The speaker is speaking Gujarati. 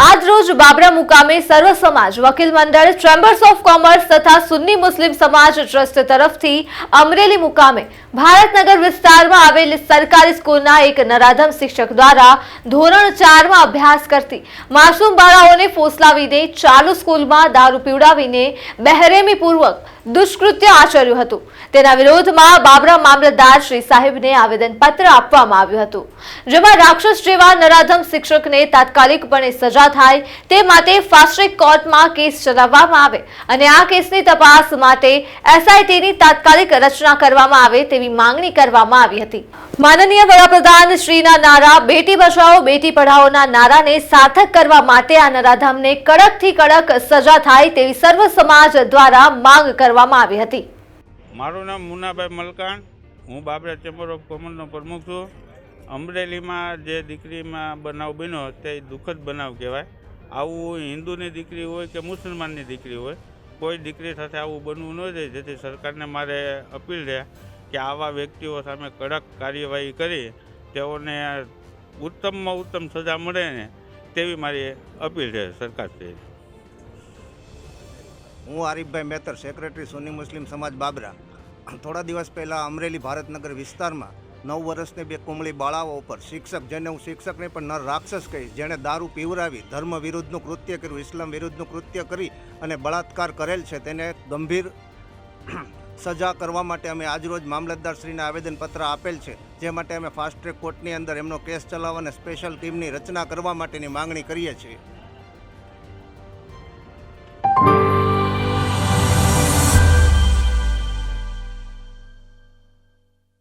आज रोज बाबरा मुकामे सर्व समाज वकील मंडल चेम्बर्स ऑफ कॉमर्स तथा सुन्नी मुस्लिम समाज ट्रस्ट तरफथी अमरेली मुकामे भारतनगर विस्तारमां आवेल सरकारी स्कूलना एक नराधम शिक्षक द्वारा धोरण 4 में अभ्यास करती मासूम बाळाओने फोसलावीने चालू स्कूलमां दारू पीवડાવીને બહેરેમીપૂર્વક દુષ્કૃત્ય આચર્યું હતું। તેના વિરોધમાં બાબરા મામલતદાર શ્રી સાહેબને આવેદનપત્ર આપવામાં આવ્યું હતું, જેમાં રાક્ષસ જેવા નરાધમ શિક્ષકને તાત્કાલિકપણે સજા થાય તે માટે ફાસ્ટ ટ્રેક કોર્ટમાં કેસ ચલાવવામાં આવે અને આ કેસની તપાસ માટે એસઆઈટીની તાત્કાલિક રચના કરવામાં આવે તેવી માંગણી કરવામાં આવી હતી। માનનીય વડાપ્રધાન શ્રીના નારા બેટી બચાવો બેટી પઢાઓના નારાને સાર્થક કરવા માટે આ નરાધમને કડકથી કડક સજા થાય તેવી સર્વ સમાજ દ્વારા માંગ કરવામાં આવી હતી। મારું નામ મુનાભાઈ મલકાણ, હું બાબરા ચેમ્બર ઓફ કોમર્સનો પ્રમુખ છું। અમરેલીમાં જે દીકરીમાં બનાવ બન્યો તે દુઃખદ બનાવ કહેવાય। આવું હિન્દુની દીકરી હોય કે મુસલમાનની દીકરી હોય, કોઈ દીકરી સાથે આવું બનવું ન જોઈએ। જેથી સરકારને મારે અપીલ છે કે આવા વ્યક્તિઓ સામે કડક કાર્યવાહી કરી તેઓને ઉત્તમમાં ઉત્તમ સજા મળે ને તેવી મારી અપીલ છે સરકારશ્રી। હું આરીફભાઈ મેતર, સેક્રેટરી સુન્ની મુસ્લિમ સમાજ બાબરા। થોડા દિવસ પહેલાં અમરેલી ભારતનગર વિસ્તારમાં 9 વર્ષની બે કુમળી બાળાઓ ઉપર શિક્ષક, જેને હું શિક્ષક નહીં પણ નર રાક્ષસ કહીશ, જેણે દારૂ પીવરાવી ધર્મ વિરુદ્ધનું કૃત્ય કર્યું, ઇસ્લામ વિરુદ્ધનું કૃત્ય કરી અને બળાત્કાર કરેલ છે, તેને ગંભીર સજા કરવા માટે અમે આજરોજ મામલતદારશ્રીને આવેદનપત્ર આપેલ છે, જે માટે અમે ફાસ્ટ ટ્રેક કોર્ટની અંદર એમનો કેસ ચલાવવા અને સ્પેશિયલ ટીમની રચના કરવા માટેની માંગણી કરીએ છીએ।